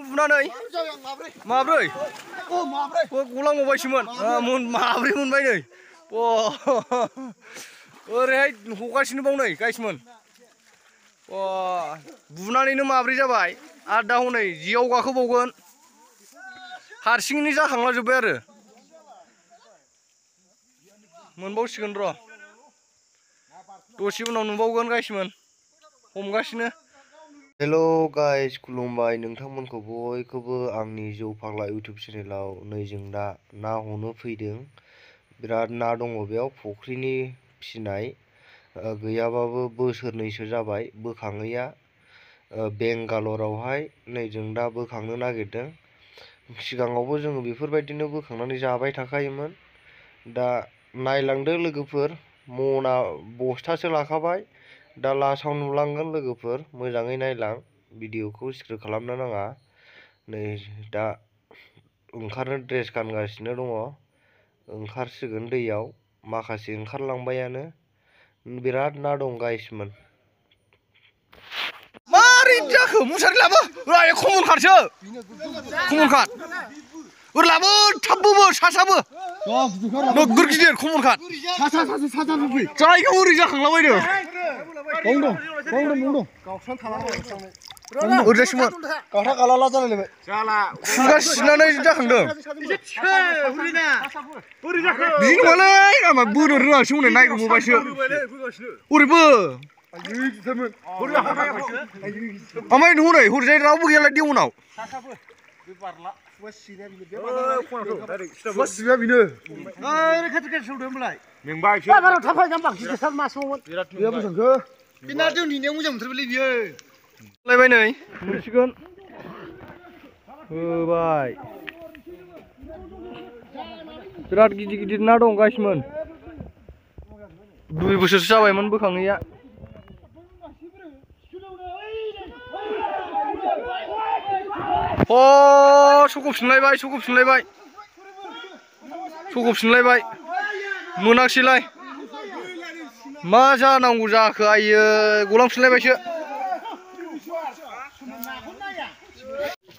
बुनानै माब्रै गलांबावबायसोमोन माब्रै मोनबाय नै ओरैहाय हगासिनो बाव नै गाइसमोन बुनानैनो माब्रै जाबाय आरो दा हनै जियाव गाखोबावगोन हारसिङैनो जाखांला जोब्बाय आरो मोनबावसिगोन र' दसे उनाव नुबावगोन गाइसमोन हमगासिनो। हेल' गाइस खुलुमबाय नोंथांमोनखौ बयखौबो आंनि जौ फाग्ला इउटुब चेनेलाव नै जों दा ना हमनो फैदों। बिराद ना दङ बेयाव फुख्रिनि फिसिनाय गैयाबाबो बोसोरनैसो जाबाय बोखाङैया बेंगालरावहाय नै जों दा बोखांनो नागिरदों। सिगाङावबो जोङो बेफोरबायदिनो बोखांनानै जाबाय थाखायोमोन। दा नायलांदो लोगोफोर मना बस्थासो लाखाबाय दा लासाव नुलांगोन लोगोफोर मोजाङै नायलां भिडिअखौ स्किप खालामनो नाङा। नै दा ओंखारनो ड्रेस गानगासिनो दङ ओंखारसिगोन दैयाव माखासे ओंखारलांबायानो बिराद ना दं गाइसमोन। मारै जाखो मुसारि लाबो खमन खारसो खमन खार ओरै लाबो थाबबो सासाबो नोगोर गिदिर खमन खार जायगायाव ओरै जाखांलाबायदों ओरैजायसोमोन खुगा सिनानै जाखांदों बिदि नङालै आमा बोनो रोङासो हनै नायग्रोमोबायसो ओरैबो ओमफ्राय हनै हरैजाय रावबो गैयालाय देवनाव लायबाय नै मोनसिगोन होबाय बिराद गिदिर गिदिर ना दं गाइसमोन 2 बोसोरसो जाबायमोन बोखाङैया सौगफिनलायबाय मोनाखिसैलाय मा जानांगौ जाखो आइयो गलांफिनलायबायसो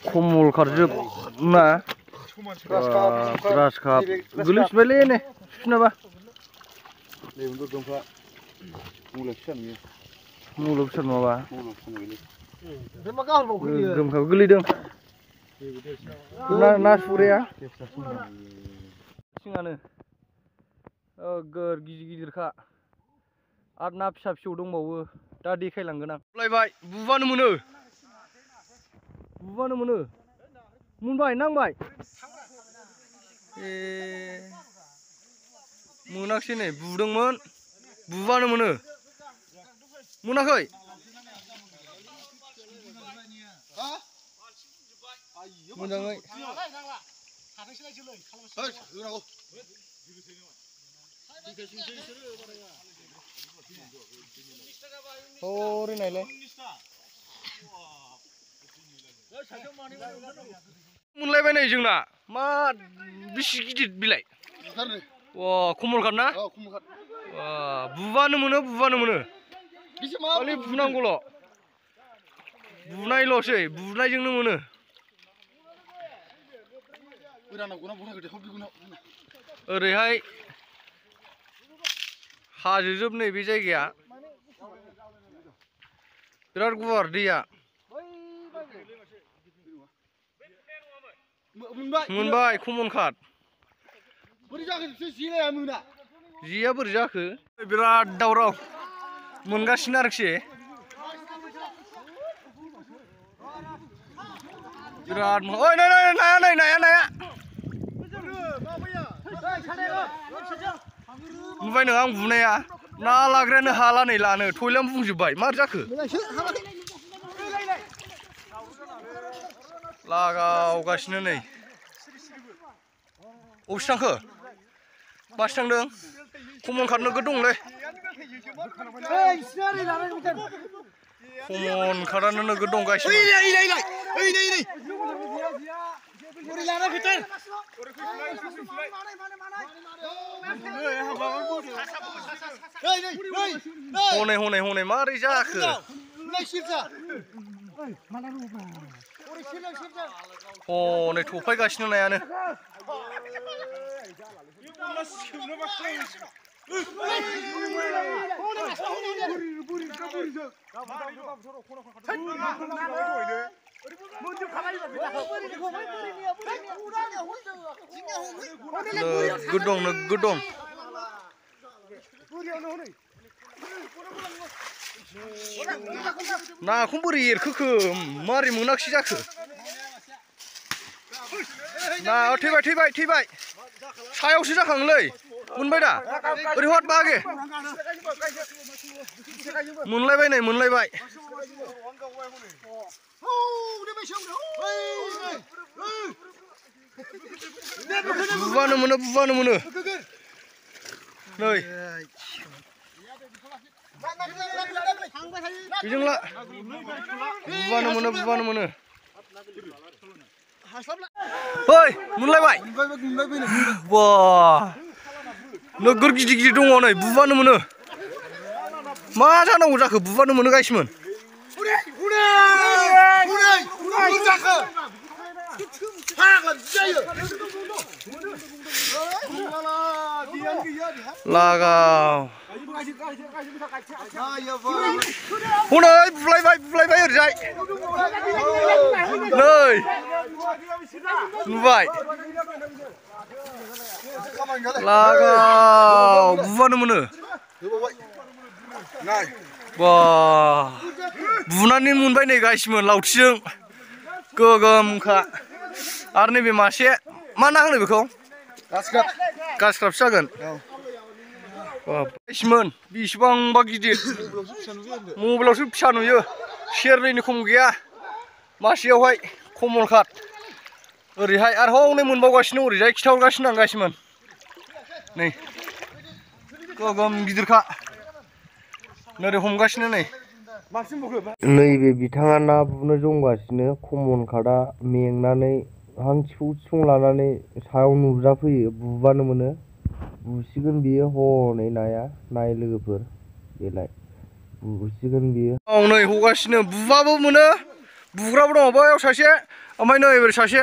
खमल खारजोब ना ग्रास काप गोलैफिनबायलै नै सुफिनाबा मुलुग फिसा नङाबा गोमखाबो गोलैदों ना सुग्राया सिङानो गोर गिदिर गिदिरखा आरो ना फिसा फिसौ दंबावो दा देखायलांगोन आं लायबाय बुबानो मोनो मोनबाय नांबाय मोनाखिसै नै बुदोंमोन बुबानो मोनो मोनाखै मोजाङै हरै नायलाय मोनलायबाय नै जोंना मा बेसे गिदिर बिलाइ खमलखात ना बुबानो मोनो खालि बुनांगौल' बुनायल'सै बुनायजोंनो मोनो ओरैहाय हाजोजोब नै बे जायगाया बिराद गुवार दैया मोनबाय खमन काट जेया बोरै जाखो बिराद दावराव मोनगासिनो आरोखि बिराद नाया नुबाय नों आं बुनाया ना लाग्रायानो हाला नै लानो थयलानो बुंजोब्बाय मार जाखो लागावगासिनो नै अबेसो थांखो मासि थांदों खमन काट नोगोद दंलै खमन काटानो नोगोद दं गाइसमोन हनै मारै जाखो हनै थफायगासिनो नायानो नोगोद दं नोगोद दं नाखौ बोरै एरखोखो मारै मोनाखिसै जाखो ना थैबाय थैबाय थैबाय सायावसो जाखाङोलै मोनबाय दा ओरै हट बाहागे मोनलायबाय नै मोनलायबाय बुबानो मोनो नै बेजों ला बुबानो मोनो ओइ मोनलायबाय बा नोगोर गिदिर गिदिर दङ नै बुबानो मोनो मा जानांगौ जाखो बुबानो मोनो गाइसमोन लागाव हनै बुलायबाय ओरैजाय नै नुबाय लागाव बुबानो मोनो बा बुनानै मोनबाय नै गाइसमोन लावथिजों गोगोमखा आरो नैबे मासे मा ना होनो बेखौ गासक्राबसो जागोन गाइसमोन बेसेबांबा गिदिर मबाइलावसो फिसा नुयो सेरनैनि खम गैया मासेयावहाय कमल काट ओरैहाय आरो हनै मोनबावगासिनो ओरैजाय खिथाहरगासिनो आं गाइसमोन नै गोगोम गिदिरखा नोरै हमगासिनो नै नैबे बिथाङा ना बुनो जमगासिनो कमल काटआ मेंनानै हां थिफुं लानानै सायाव नुजाफैयो बुबानो मोनो बुसिगोन बियो हनै नाया नाय लोगोफोर बेलाय बुसिगोन बियो नै हगासिनो बुबाबो मोनो बुग्राबो दङ बैयाव सासे ओमफ्राय नै ओरै सासे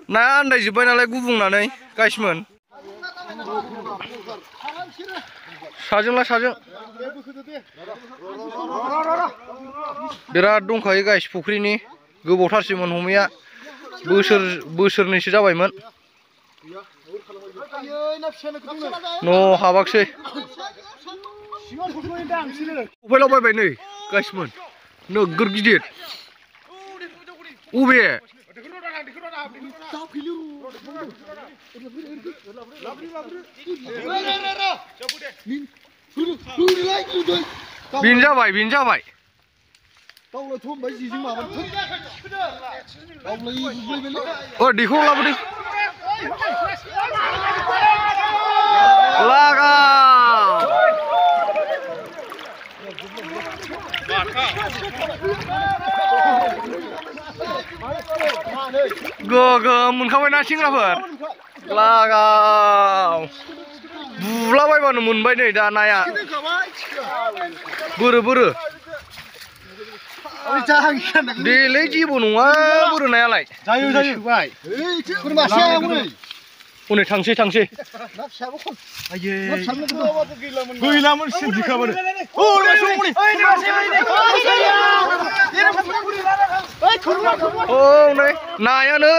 नाया आन्दायजोब्बाय नालाय गुबुंनानै गाइसमोन साजों बिराद दंखायो गाइस फुख्रिनि गोबावथारसैमोन हमैया बोसोरनैसो जाबायमोन न' हाबाखसै सफैलाबायबाय नै गाइसमोन नोगोर गिदिर अबे बेनो जाबाय दैखौ लाबोदो लागाव गोगोम मोनखाबायना सेंग्राफोर लागाव बुलाबायबानो मोनबाय नै दा नाया बोरो देलै जेबो नङा बोरो नायालाय हनै थांसै गैलामोन सिन्दिखाबानो नै नायानो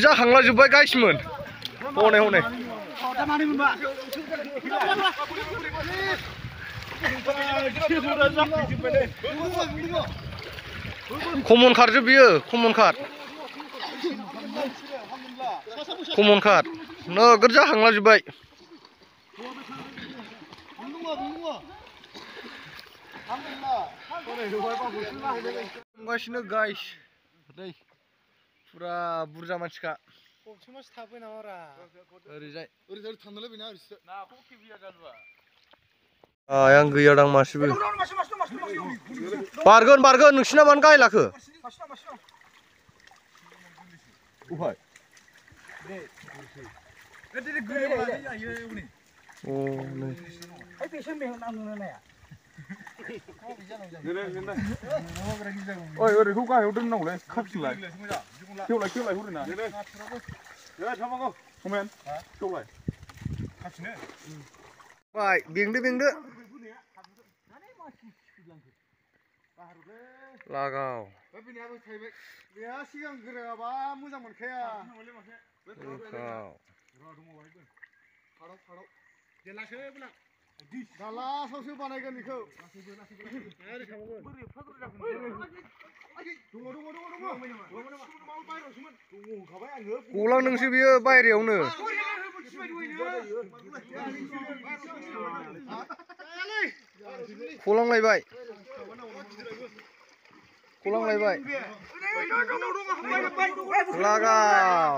जाखांलाजोब्बाय गाइसमोन हनै कमन काटजोब बियो कमन काट नोगोर जाखांलाजोब्बाय गासिनो गाइस नै फुरा बुरजा मानसिखा ओरैजाय आं गैयादां मासेबो बारगोन नोंसिना मानो गायलाखो ओइ ओरैखौ गाहायाव दोननांगौलै खाफिनलाय खेवलाय हरना थांनांगौ कमेन खेवलाय खाफिनो बाय बेंदो लागाव बेहा सिगां गोराबा मोजां मोनखाया दालासावसो बानायगोन बेखौ गलांदोंसो बियो बायरायावनो गलांलायबाय लागाव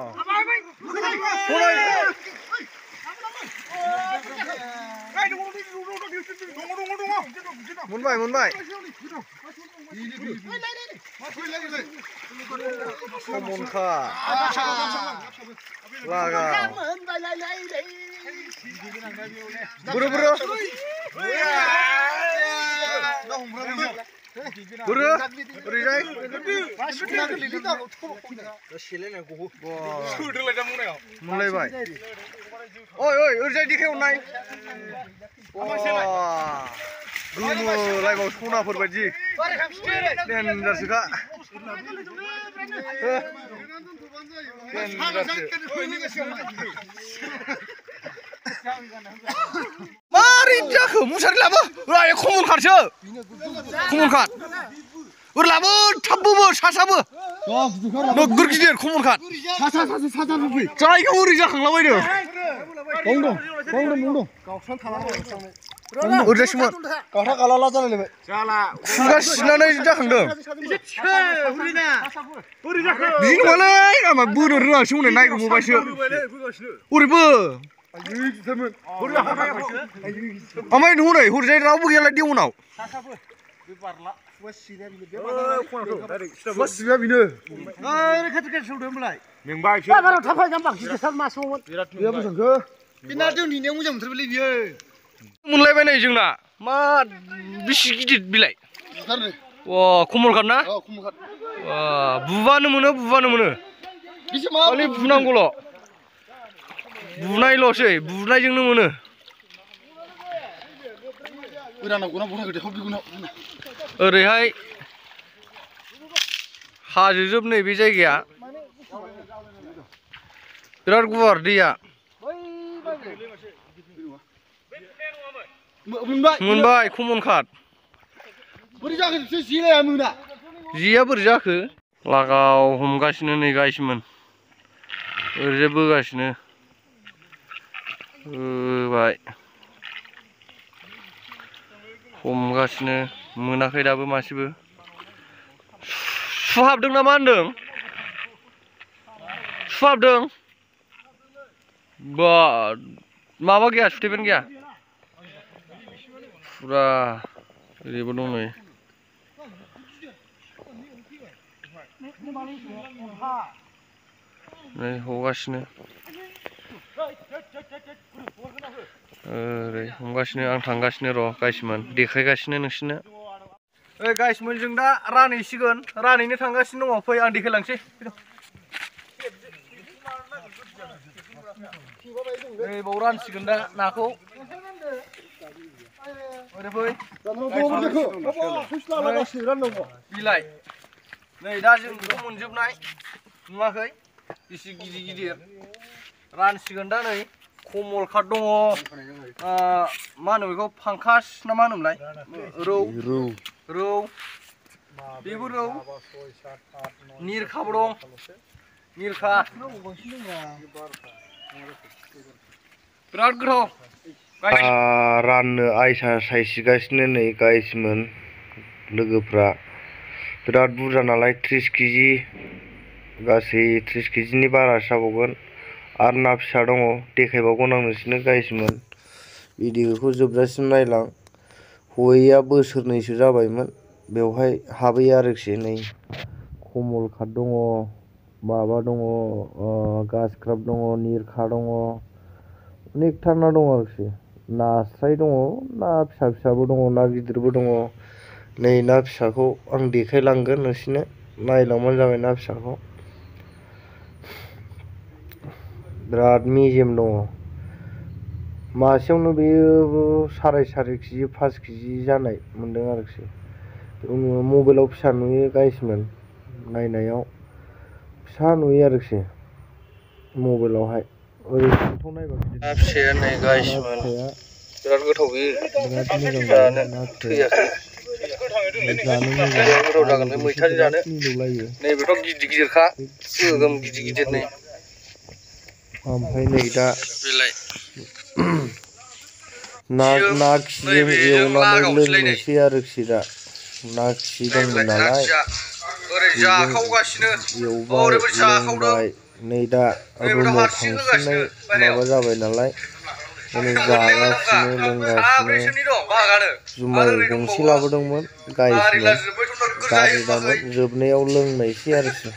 मोनबाय खमनखा लागाव बुरो ओरैजाय मोनलायबाय ओइ ओरैजाय देखायहरनाय गोमोलायबाव सनाफोर बायदि देनजारसोखा मारै जाखो मुसारि लाबो खमन खारसो खमन खार ओरै लाबो थाबबो सासाबो नोगोर गिदिर खमन खार जायगायाव ओरै जाखांलाबायदों ओरैजायसोमोन गाथा गालाला जालायलायबाय खुगा सिनानै जाखांदों बिदि नङालै आमा बोनो रोङासो हनै नायग्रोमोबायसो ओरैबो ओमफ्राय हनै हरैजाय रावबो गैयालाय देवनाव मोनलायबाय नै जोंना मा बेसे गिदिर बिलाइ खमलखात ना बुबानो मोनो खालि बुनांगौल' बुनायल'सै बुनायजोंनो मोनो ओरैहाय हाजोजोब नै बे जायगाया बिराद गुवार दैया मोनबाय खमन काट जेया बोरै जाखो लागाव हमगासिनो नै गाइसमोन ओरैजाय बोगासिनो होबाय हमगासिनो मोनाखै दाबो मासेबो सुहाबदों ना मा होनदों सुहाबदों बा माबा गैया सुथेबेन गैया फुरा ओरैबो दं नै हगासिनो ओरै हमगासिनो आं थांगासिनो र' गाइसमोन देखायगासिनो नोंसिनो ओइ गाइसमोन जों दा रानहैसिगोन रानहैनो थांगासिनो दङ फै आं देखायलांसै नै बाव रानसिगोन दा नाखौ ओरै फै बिलाइ नै दा जों बेखौ मोनजोबनाय नुवाखै बेसे गिदिर रानसिगोन दा नै कमल काट दङ मा होनो बेखौ फांकास ना मा होनोमोनलाय रौ बेबो रौ निरखाबो दं निरखा बिराद गोथाव राननो आयसा सायसिगासिनो नै गाइसमोन लोगोफ्रा बिराद बुरजा नालाय 30 केजि गासै 30 केजिनि बारासो जाबावगोन आरो ना फिसा दङ देखायबावगोन आं नोंसोरनो गाइसमोन भिडिअखौ जोबजासिम नायलां हयैया बोसोरनैसो जाबायमोन बेवहाय हाबैयो आरोखि नै कमल काट दङ माबा दङ गासक्राब दङ निरखा दङ अनेकथा ना दङ आरोखि नास्राय दङ, ना फिसा फिसाबो दङ, ना गिदिरबो दङ। नै ना फिसाखौ आं देखायलांगोन नोंसिनो, नायलांबानो जाबाय ना फिसाखौ। बिराद मेजेम दङ। मासेयावनो बेयो 4.5 केजि 5 केजि जानाय मोनदों आरोखि। मबाइलाव फिसा नुयो गाइसमोन, नायनायाव फिसा नुयो आरोखि मबाइलावहाय। ओरै खाथियाव नायबा ना फिसाया नै गाइसमोन, बिराद गोथाव बेयो, बिराद मोजां जानो, ना थैयाखै। जानो मोजां, गोथाव जागोन बे मैथाजों जानो मिलौलायो। नैबेथ' गिदिर गिदिरखा, गोगोम गिदिर गिदिर नै। ओमफ्राय नै दा बेलाय ना खिजों एवनानै लोंनोसै आरोखि दा। ना खि दंमोन नालाय बेजों एवबाय लोंबाय। नै दा रुमाव थांफिननाय माबा जाबाय नालाय, माने जागासिनो लोंगासिनो। जुमाय गंसे लाबोदोंमोन गाइसमोन, गाज्रि दामोन, जोबनायाव लोंनायसै आरोखि।